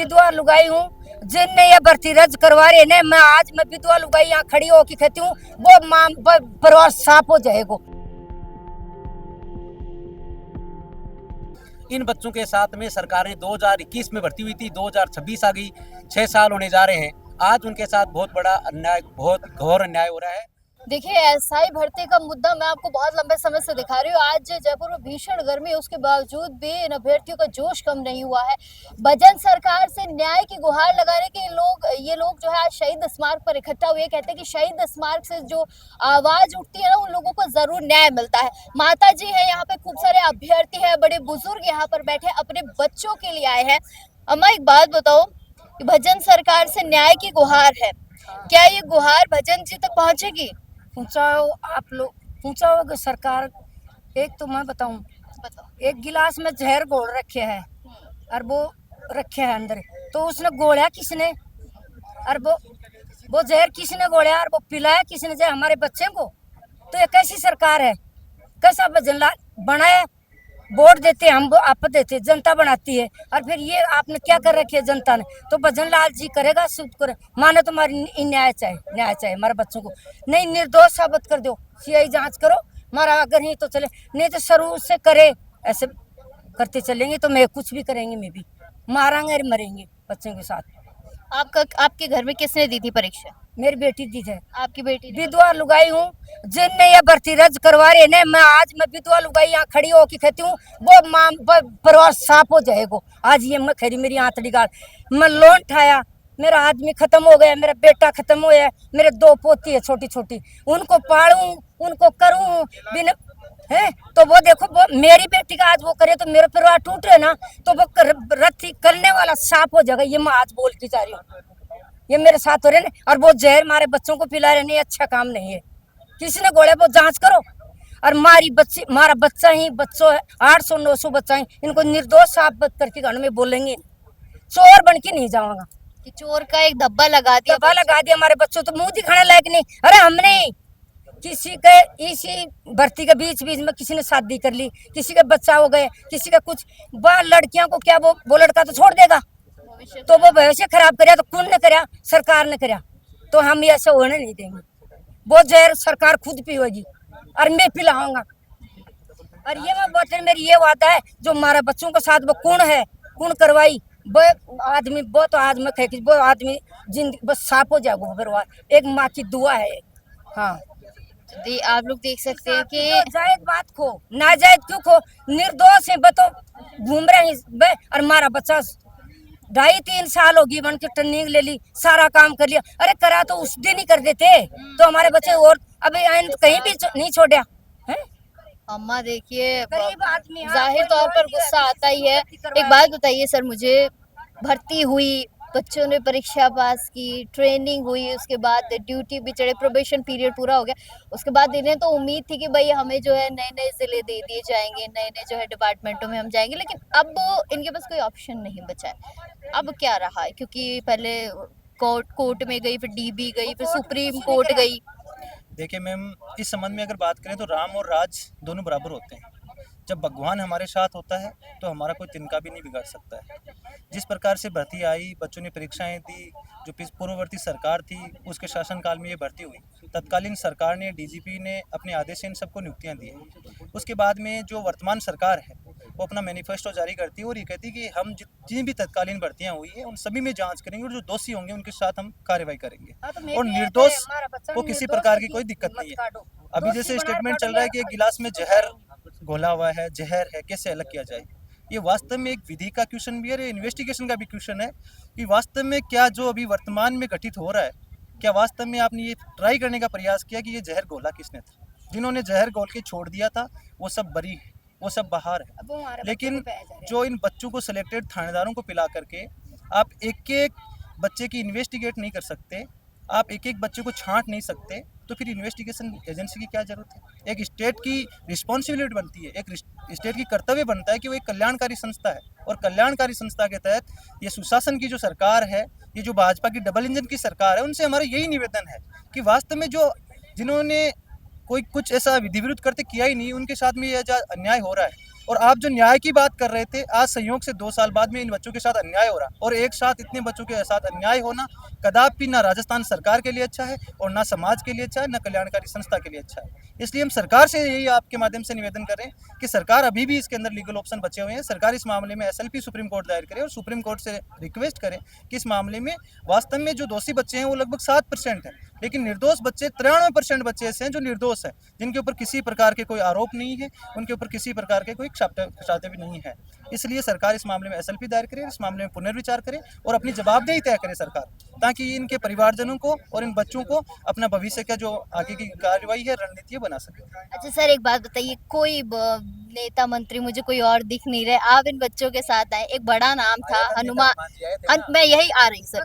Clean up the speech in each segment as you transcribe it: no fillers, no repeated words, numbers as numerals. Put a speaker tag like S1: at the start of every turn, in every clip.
S1: विधवा लुगाई हूँ, जिनने ये भर्ती रद्द करवा रहे ने मैं विधवा लुगाई यहाँ खड़ी होकर कहती हूँ वो माँ परिवार साफ हो जाएगा।
S2: इन बच्चों के साथ में सरकार ने 2021 में भर्ती हुई थी, 2026 आ गई, 6 साल होने जा रहे हैं। आज उनके साथ बहुत बड़ा अन्याय, बहुत घोर अन्याय हो रहा है।
S3: देखिए, एसआई भर्ती का मुद्दा मैं आपको बहुत लंबे समय से दिखा रही हूँ। आज जयपुर में भीषण गर्मी, उसके बावजूद भी इन अभ्यर्थियों का जोश कम नहीं हुआ है। भजन सरकार से न्याय की गुहार लगाने के ये लोग जो है आज शहीद स्मारक पर इकट्ठा हुए, कहते हैं कि शहीद स्मारक से जो आवाज उठती है ना, उन लोगों को जरूर न्याय मिलता है। माता जी है यहाँ पे, खूब सारे अभ्यर्थी है, बड़े बुजुर्ग यहाँ पर बैठे अपने बच्चों के लिए आए हैं। अम्मा, एक बात बताओ कि भजन सरकार से न्याय की गुहार है, क्या ये गुहार भजन जी तक पहुंचेगी?
S1: पहुँचाओ, आप लोग पहुँचाओगे सरकार। एक तो मैं बताऊं, एक गिलास में जहर घोल रखे है और वो रखे है अंदर, तो उसने गोलिया किसने, और वो जहर किसने गोलिया और वो पिलाया किसने जहर हमारे बच्चे को? तो ये कैसी सरकार है? कैसा भजनलाल बनाए? वोट देते हम, वो आप देते, जनता बनाती है, और फिर ये आपने क्या कर रखी है जनता ने? तो भजनलाल जी करेगा, शुद्ध करे, माने तो हमारी न्याय चाहिए हमारे बच्चों को। नहीं, निर्दोष साबित कर दो, सीआई जांच करो, हमारा अगर नहीं तो चले, नहीं तो शुरू से करे, ऐसे करते चलेंगे तो मैं कुछ भी करेंगे, मैं भी मारेंगे और मरेंगे बच्चों के साथ।
S3: आपके घर में किसने दी थी परीक्षा?
S1: मेरी बेटी दी है।
S3: आपकी बेटी?
S1: विधवा लुगाई हूँ, जिनने ये भर्ती रद्द करवा रहे ने मैं विधवा लुगाई यहाँ खड़ी होकर कहती हूँ वो माँ परिवार साफ हो जाएगा। आज ये मैं खरी, मेरी आंतड़ी गाल, मैं लोन उठाया, मेरा आदमी खत्म हो गया, मेरा बेटा खत्म हो गया, मेरे 2 पोती है छोटी छोटी, उनको पालूं, उनको करूं बिना है। तो वो देखो, वो मेरी बेटी का आज वो करे तो मेरा परिवार टूट रहे ना, तो वो रद्द करने वाला साफ हो जाएगा। ये मैं आज बोल के जा रही हूँ, ये मेरे साथ हो रहे ना, और वो जहर हमारे बच्चों को पिला रहे नहीं, अच्छा काम नहीं है। किसी ने गोले, वो जांच करो। और हमारा बच्चा ही बच्चों है, 800-900 बच्चा है, इनको निर्दोष साबित करके घर में बोलेंगे, चोर बन के नहीं जाऊंगा।
S3: कि चोर का एक धब्बा लगा दिया
S1: हमारे बच्चों तो मुंह दिखाने लायक नहीं। अरे हमने किसी के इसी भर्ती के बीच में किसी ने शादी कर ली, किसी के बच्चा हो गए, किसी का कुछ, वह लड़कियों को क्या वो लड़का तो छोड़ देगा, तो वो भविष्य खराब करया, तो कौन ने करया? सरकार ने करया। तो हम ऐसे होने नहीं देंगे। वो जहर सरकार खुद पीएगी और मैं पिलाऊंगा। और ये मैं बोलते, मेरी ये वादा है, जो हमारे बच्चों के साथ वो कौन है, कौन करवाई, वो आदमी, वो तो आज मैं कह, वो आदमी जिंदगी बस साफ हो जाएगा, वो परिवार। एक माँ की दुआ है। हाँ,
S3: आप लोग देख सकते हैं कि
S1: जायज बात खो, नाजायज क्यों खो? निर्दोष है, बतो घूम रहे हैं, और हमारा बच्चा 2.5-3 साल होगी बन के ट्रेनिंग ले ली, सारा काम कर लिया। अरे करा तो उस दिन ही कर देते, तो हमारे बच्चे और अभी कहीं भी नहीं छोड़ा है।
S3: अम्मा देखिए,
S1: आदमी
S3: जाहिर तौर पर गुस्सा आता ही है। एक बात बताइए सर, मुझे भर्ती हुई, बच्चों ने परीक्षा पास की, ट्रेनिंग हुई, उसके बाद ड्यूटी भी चढ़े, प्रोबेशन पीरियड पूरा हो गया, उसके बाद इन्हें तो उम्मीद थी कि भाई हमें जो है नए नए जिले दे दिए जाएंगे, नए नए जो है डिपार्टमेंटों में हम जाएंगे, लेकिन अब इनके पास कोई ऑप्शन नहीं बचा है। अब क्या रहा है? क्योंकि पहले कोर्ट में गई, फिर डीबी गई, फिर सुप्रीम कोर्ट गई।
S2: देखिए मैम, इस संबंध में अगर बात करें तो राम और राज दोनों बराबर होते हैं। जब भगवान हमारे साथ होता है तो हमारा कोई तिनका भी नहीं बिगाड़ सकता है। जिस प्रकार से भर्ती आई, बच्चों ने परीक्षाएं दी, जो पूर्ववर्ती सरकार थी उसके शासनकाल में ये भर्ती हुई, तत्कालीन सरकार ने, डीजीपी ने अपने आदेश से इन सबको नियुक्तियां दी है। उसके बाद में जो वर्तमान सरकार है वो अपना मैनिफेस्टो जारी करती है और ये कहती है कि हम जितनी भी तत्कालीन भर्तियां हुई है उन सभी में जांच करेंगे और जो दोषी होंगे उनके साथ हम कार्रवाई करेंगे, और निर्दोष को किसी प्रकार की कोई दिक्कत नहीं है। अभी जैसे स्टेटमेंट चल रहा है कि एक गिलास में जहर घोला हुआ है, जहर है, कैसे अलग किया जाए? ये वास्तव में एक विधि का क्वेश्चन भी है, इन्वेस्टिगेशन का भी क्वेश्चन है कि वास्तव में क्या जो अभी वर्तमान में घटित हो रहा है, क्या वास्तव में आपने ये ट्राई करने का प्रयास किया कि ये जहर घोला किसने था? जिन्होंने जहर घोल के छोड़ दिया था वो सब बरी है, वो सब बाहर है। लेकिन जो इन बच्चों को सिलेक्टेड थानेदारों को पिला करके आप एक एक बच्चे की इन्वेस्टिगेट नहीं कर सकते, आप एक एक बच्चे को छांट नहीं सकते, तो फिर इन्वेस्टिगेशन एजेंसी की क्या जरूरत है? एक स्टेट की रिस्पॉन्सिबिलिटी बनती है, एक स्टेट की कर्तव्य बनता है कि वो एक कल्याणकारी संस्था है, और कल्याणकारी संस्था के तहत ये सुशासन की जो सरकार है, ये जो भाजपा की डबल इंजन की सरकार है, उनसे हमारा यही निवेदन है कि वास्तव में जो जिन्होंने कोई कुछ ऐसा विधि विरुद्ध करते किया ही नहीं, उनके साथ में यह अन्याय हो रहा है, और आप जो न्याय की बात कर रहे थे, आज संयोग से 2 साल बाद में इन बच्चों के साथ अन्याय हो रहा, और एक साथ इतने बच्चों के साथ अन्याय होना कदापि ना राजस्थान सरकार के लिए अच्छा है, और ना समाज के लिए अच्छा है, ना कल्याणकारी संस्था के लिए अच्छा है। इसलिए हम सरकार से यही आपके माध्यम से निवेदन कर रहे हैं कि सरकार अभी भी इसके अंदर लीगल ऑप्शन बचे हुए हैं, सरकार इस मामले में SLP सुप्रीम कोर्ट दायर करे और सुप्रीम कोर्ट से रिक्वेस्ट करे कि इस मामले में वास्तव में जो दोषी बच्चे हैं वो लगभग 7% हैं, लेकिन निर्दोष बच्चे 93% बच्चे ऐसे हैं जो निर्दोष हैं, जिनके ऊपर किसी प्रकार के कोई आरोप नहीं है, उनके ऊपर किसी प्रकार के कोई खसाते भी नहीं है। इसलिए सरकार इस मामले में SLP दायर करे, इस मामले में पुनर्विचार करे और अपनी जवाबदेही तय करे सरकार, ताकि इनके परिवारजनों को और इन बच्चों को अपना भविष्य का जो आगे की कार्रवाई है, रणनीति बना सके।
S3: अच्छा सर, एक बात बताइए, कोई नेता मंत्री मुझे कोई और दिख नहीं रहे, आप इन बच्चों के साथ आए। एक बड़ा नाम था हनुमान, मैं यही आ रही सर,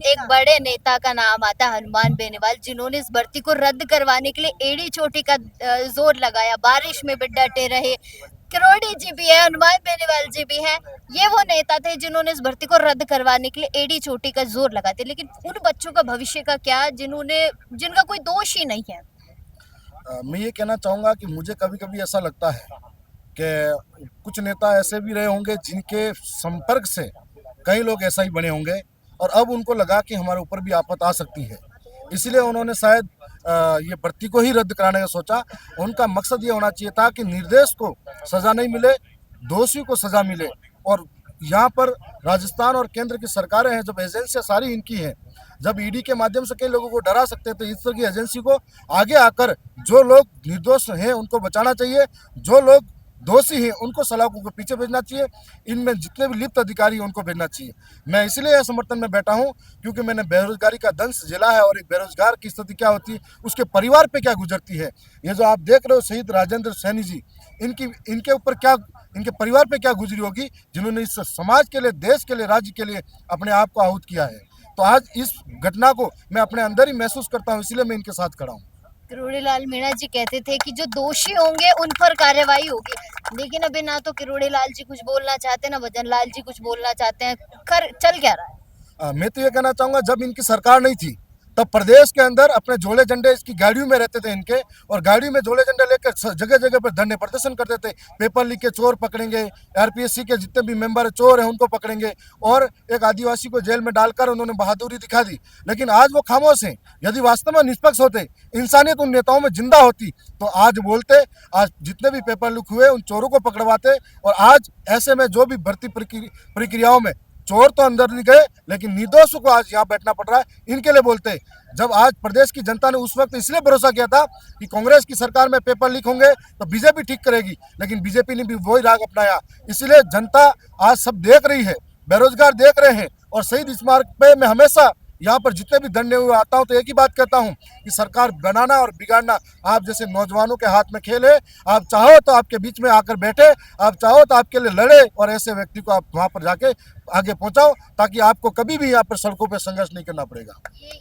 S3: एक बड़े नेता का नाम आता है हनुमान बेनीवाल, जिन्होंने इस भर्ती को रद्द करवाने के लिए एड़ी चोटी का जोर लगाया, बारिश में भी डटे रहे। किरोड़ी जी भी है, हनुमान बेनीवाल जी भी हैं, ये वो नेता थे जिन्होंने इस भर्ती को रद्द करवाने के लिए एड़ी चोटी का जोर लगाते, लेकिन उन बच्चों का भविष्य का क्या, जिनका कोई दोष ही नहीं है।
S4: मैं ये कहना चाहूँगा कि मुझे कभी कभी ऐसा लगता है कि कुछ नेता ऐसे भी रहे होंगे जिनके संपर्क से कई लोग ऐसा ही बने होंगे, और अब उनको लगा कि हमारे ऊपर भी आफत आ सकती है, इसलिए उन्होंने शायद ये भर्ती को ही रद्द कराने का सोचा। उनका मकसद ये होना चाहिए था कि निर्दोष को सज़ा नहीं मिले, दोषी को सज़ा मिले। और यहाँ पर राजस्थान और केंद्र की सरकारें हैं, जब एजेंसियाँ सारी इनकी हैं, जब ईडी के माध्यम से कई लोगों को डरा सकते हैं, तो इस तरह की एजेंसी को आगे आकर जो लोग निर्दोष हैं उनको बचाना चाहिए, जो लोग दोषी हैं उनको सलाखों के पीछे भेजना चाहिए, इनमें जितने भी लिप्त अधिकारी हैं उनको भेजना चाहिए। मैं इसलिए यह समर्थन में बैठा हूं क्योंकि मैंने बेरोजगारी का दंश झेला है, और एक बेरोजगार की स्थिति क्या होती है, उसके परिवार पे क्या गुजरती है। ये जो आप देख रहे हो शहीद राजेंद्र सैनी जी, इनके ऊपर क्या, इनके परिवार पे क्या गुजरी होगी, जिन्होंने इस समाज के लिए, देश के लिए, राज्य के लिए अपने आप को आहूत किया है। तो आज इस घटना को मैं अपने अंदर ही महसूस करता हूँ, इसलिए मैं इनके साथ खड़ा हूँ।
S3: किरोड़ी लाल मीणा जी कहते थे कि जो दोषी होंगे उन पर कार्रवाई होगी, लेकिन अभी ना तो किरोड़ी लाल जी कुछ बोलना चाहते हैं, ना भजन लाल जी कुछ बोलना चाहते हैं। चल क्या रहा है?
S4: मैं तो ये कहना चाहूँगा, जब इनकी सरकार नहीं थी तब प्रदेश के अंदर अपने झोले झंडे इसकी गाड़ियों में रहते थे इनके, और गाड़ियों में झोले झंडे लेकर जगह जगह पर धरने प्रदर्शन करते थे। पेपर लीक के चोर पकड़ेंगे, RPSC के जितने भी मेंबर चोर हैं उनको पकड़ेंगे, और एक आदिवासी को जेल में डालकर उन्होंने बहादुरी दिखा दी। लेकिन आज वो खामोश हैं। यदि वास्तव में निष्पक्ष होते, इंसानियत उन नेताओं में जिंदा होती, तो आज बोलते, आज जितने भी पेपर लीक हुए उन चोरों को पकड़वाते। और आज ऐसे में जो भी भर्ती प्रक्रियाओं में चोर तो अंदर नहीं गए, लेकिन निर्दोषों को आज यहाँ बैठना पड़ रहा है, इनके लिए बोलते। जब आज प्रदेश की जनता ने उस वक्त इसलिए भरोसा किया था कि कांग्रेस की सरकार में पेपर लीक होंगे तो बीजेपी ठीक करेगी, लेकिन बीजेपी ने भी वही राग अपनाया। इसलिए जनता आज सब देख रही है, बेरोजगार देख रहे हैं। और शहीद स्मारक पे मैं हमेशा यहाँ पर जितने भी धरने हुए आता हूँ तो एक ही बात कहता हूँ कि सरकार बनाना और बिगाड़ना आप जैसे नौजवानों के हाथ में खेल है। आप चाहो तो आपके बीच में आकर बैठे, आप चाहो तो आपके लिए लड़े, और ऐसे व्यक्ति को आप वहाँ पर जाके आगे पहुँचाओ, ताकि आपको कभी भी यहाँ पर सड़कों पर संघर्ष नहीं करना पड़ेगा।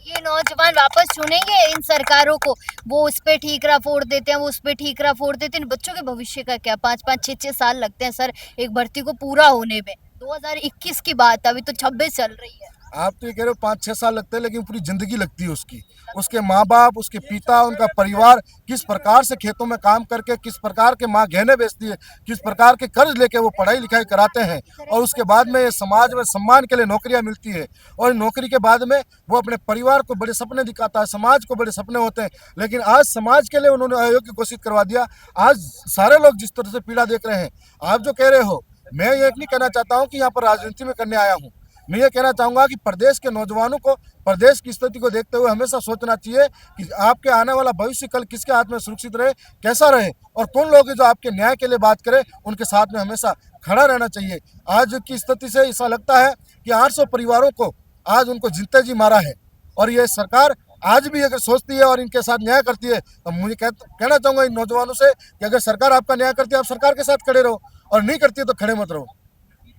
S3: ये नौजवान वापस चुनेंगे इन सरकारों को? वो उस पे ठीकरा फोड़ देते हैं, वो उस पे ठीकरा फोड़ देते हैं। बच्चों के भविष्य का क्या? 5-5, 6-6 साल लगते हैं सर एक भर्ती को पूरा होने में। 2021 की बात, अभी तो 26 चल रही है।
S4: आप तो ये कह रहे हो 5-6 साल लगते हैं, लेकिन पूरी जिंदगी लगती है उसकी। उसके माँ बाप, उसके पिता, उनका परिवार किस प्रकार से खेतों में काम करके, किस प्रकार के माँ गहने बेचती है, किस प्रकार के कर्ज लेके वो पढ़ाई लिखाई कराते हैं, और उसके बाद में ये समाज में सम्मान के लिए नौकरियां मिलती है, और नौकरी के बाद में वो अपने परिवार को बड़े सपने दिखाता है, समाज को बड़े सपने होते हैं। लेकिन आज समाज के लिए उन्होंने अयोग्य घोषित करवा दिया। आज सारे लोग जिस तरह से पीड़ा देख रहे हैं, आप जो कह रहे हो, मैं ये नहीं कहना चाहता हूँ कि यहाँ पर राजनीति में करने आया हूँ। मैं ये कहना चाहूँगा कि प्रदेश के नौजवानों को प्रदेश की स्थिति को देखते हुए हमेशा सोचना चाहिए कि आपके आने वाला भविष्य कल किसके हाथ में सुरक्षित रहे, कैसा रहे, और कौन लोग हैं जो आपके न्याय के लिए बात करें, उनके साथ में हमेशा खड़ा रहना चाहिए। आज की स्थिति से ऐसा लगता है कि 800 परिवारों को आज उनको जिंदे जी मारा है, और ये सरकार आज भी अगर सोचती है और इनके साथ न्याय करती है, तो मुझे कहना चाहूँगा इन नौजवानों से कि अगर सरकार आपका न्याय करती है, आप सरकार के साथ खड़े रहो, और नहीं करती है तो खड़े मत रहो।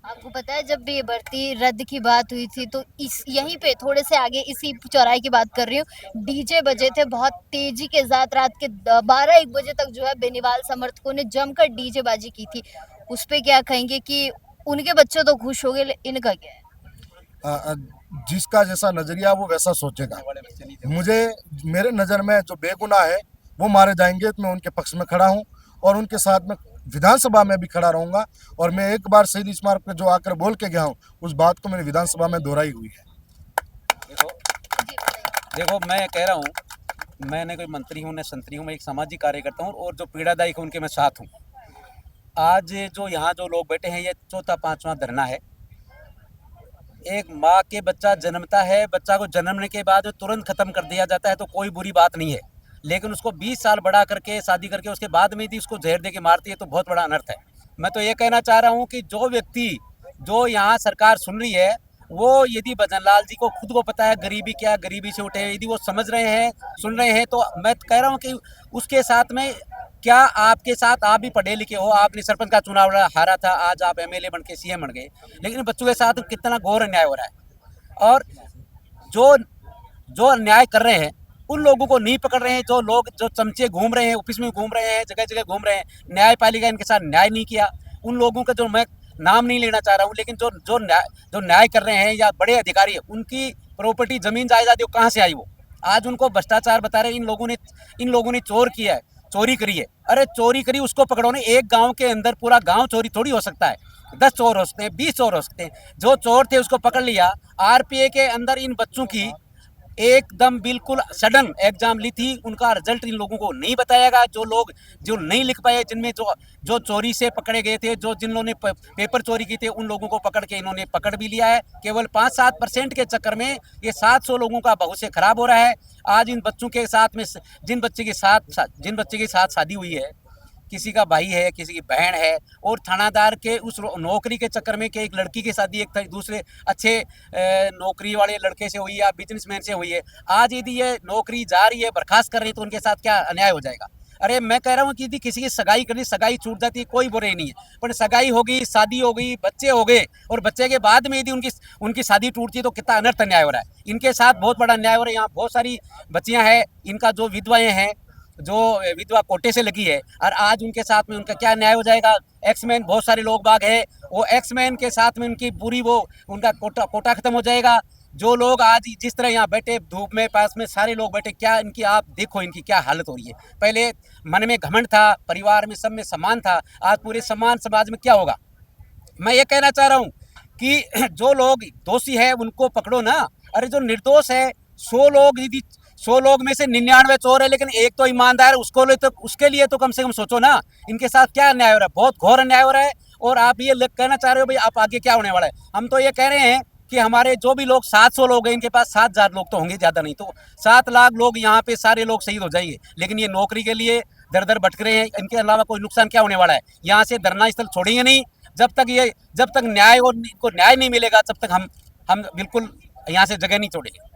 S3: आपको पता है, जब भी ये भर्ती रद्द की बात हुई थी तो यहीं पे थोड़े से आगे इसी चौराहे की बात कर रही हूँ, डीजे बजे थे बहुत तेजी के साथ। रात के 12-1 बजे तक जो है बेनीवाल समर्थकों ने जमकर डीजे बाजी की थी। उस पे क्या कहेंगे कि उनके बच्चे तो खुश हो गए, इनका क्या है?
S4: जिसका जैसा नजरिया वो वैसा सोचेगा। मेरे नज़र में जो बेगुनाह है वो मारे जाएंगे, तो मैं उनके पक्ष में खड़ा हूँ। और उनके साथ में विधानसभा में भी खड़ा रहूंगा। और मैं एक बार शहीद स्मारक पे जो आकर बोल के गया हूँ उस बात को मैंने विधानसभा में दोहराई हुई है।
S5: देखो मैं कह रहा हूँ, मैं कोई मंत्री हूँ न संतरी हूँ, मैं एक सामाजिक कार्यकर्ता हूँ और जो पीड़ादायी है उनके मैं साथ हूँ। आज जो यहाँ जो लोग बैठे हैं ये चौथा पांचवा धरना है। एक माँ के बच्चा जन्मता है, बच्चा को जन्मने के बाद तुरंत खत्म कर दिया जाता है तो कोई बुरी बात नहीं है, लेकिन उसको 20 साल बड़ा करके शादी करके उसके बाद में यदि उसको जहर दे के मारती है तो बहुत बड़ा अनर्थ है। मैं तो ये कहना चाह रहा हूँ कि जो व्यक्ति जो यहाँ सरकार सुन रही है वो यदि भजन लाल जी को खुद को पता है गरीबी क्या, गरीबी से उठे, यदि वो समझ रहे हैं सुन रहे हैं तो मैं कह रहा हूँ कि उसके साथ में क्या आपके साथ आप भी पढ़े लिखे हो, आपने सरपंच का चुनाव हारा था, आज आप एमएलए बन के सीएम बन गए, लेकिन बच्चों के साथ कितना घोर अन्याय हो रहा है। और जो जो अन्याय कर रहे हैं उन लोगों को नहीं पकड़ रहे हैं। जो लोग जो चमचे घूम रहे हैं, ऑफिस में घूम रहे हैं, जगह जगह घूम रहे हैं, न्यायपालिका इनके साथ न्याय नहीं किया। उन लोगों का जो मैं नाम नहीं लेना चाह रहा हूँ, लेकिन जो न्याय कर रहे हैं या बड़े अधिकारी है उनकी प्रॉपर्टी जमीन जायदाद कहाँ से आई, वो आज उनको भ्रष्टाचार बता रहे हैं। इन लोगों ने चोर किया है, चोरी करी है। अरे चोरी करी उसको पकड़ो ना। एक गांव के अंदर पूरा गांव चोरी थोड़ी हो सकता है, 10 चोर हो सकते हैं, 20 चोर हो सकते हैं। जो चोर थे उसको पकड़ लिया। आरपीए के अंदर इन बच्चों की एकदम बिल्कुल सडन एग्जाम ली थी, उनका रिजल्ट इन लोगों को नहीं बताएगा। जो लोग जो नहीं लिख पाए, जिनमें जो चोरी से पकड़े गए थे, जिन लोगों ने पेपर चोरी की थे, उन लोगों को पकड़ के इन्होंने पकड़ भी लिया है। केवल 5-7% के चक्कर में ये 700 लोगों का भविष्य खराब हो रहा है। आज इन बच्चों के साथ में जिन बच्चे के साथ शादी हुई है, किसी का भाई है, किसी की बहन है, और थानादार के उस नौकरी के चक्कर में कि एक लड़की की शादी एक दूसरे अच्छे नौकरी वाले लड़के से हुई या बिजनेसमैन से हुई है, आज यदि ये नौकरी जा रही है, बर्खास्त कर रही है, तो उनके साथ क्या अन्याय हो जाएगा। अरे मैं कह रहा हूँ कि यदि किसी की सगाई करनी, सगाई छूट जाती है, कोई बुराई नहीं है, पर सगाई हो गई, शादी हो गई, बच्चे हो गए, और बच्चे के बाद में यदि उनकी शादी टूटती है तो कितना अनर्थ अन्याय हो रहा है। इनके साथ बहुत बड़ा अन्याय हो रहा है। यहाँ बहुत सारी बच्चियाँ हैं, इनका जो विधवाएँ हैं, जो विधवा कोटे से लगी है, और आज उनके साथ में उनका क्या न्याय हो जाएगा। एक्समैन बहुत सारे लोग बाग है, वो एक्समैन के साथ में उनकी पूरी उनका कोटा खत्म हो जाएगा। जो लोग आज जिस तरह यहाँ बैठे धूप में, पास में सारे लोग बैठे, क्या इनकी आप देखो इनकी क्या हालत हो रही है। पहले मन में घमंड था, परिवार में सब में सम्मान था, आज पूरे सम्मान समाज में क्या होगा। मैं ये कहना चाह रहा हूँ कि जो लोग दोषी है उनको पकड़ो ना। अरे जो निर्दोष है 100 लोग में से 99 चोर है, लेकिन एक तो ईमानदार है, उसके लिए तो कम से कम सोचो ना। इनके साथ क्या अन्याय हो रहा है, बहुत घोर अन्याय हो रहा है। और आप ये कहना चाह रहे हो भाई आप आगे क्या होने वाला है। हम तो ये कह रहे हैं कि हमारे जो भी लोग 700 लोग हैं, इनके पास 7000 लोग तो होंगे, ज़्यादा नहीं तो 7 लाख लोग यहाँ पे सारे लोग शहीद हो जाएंगे, लेकिन ये नौकरी के लिए दर दर भटक रहे हैं। इनके अलावा कोई नुकसान क्या होने वाला है। यहाँ से धरना स्थल छोड़ेंगे नहीं जब तक न्याय और इनको न्याय नहीं मिलेगा, तब तक हम बिल्कुल यहाँ से जगह नहीं छोड़ेंगे।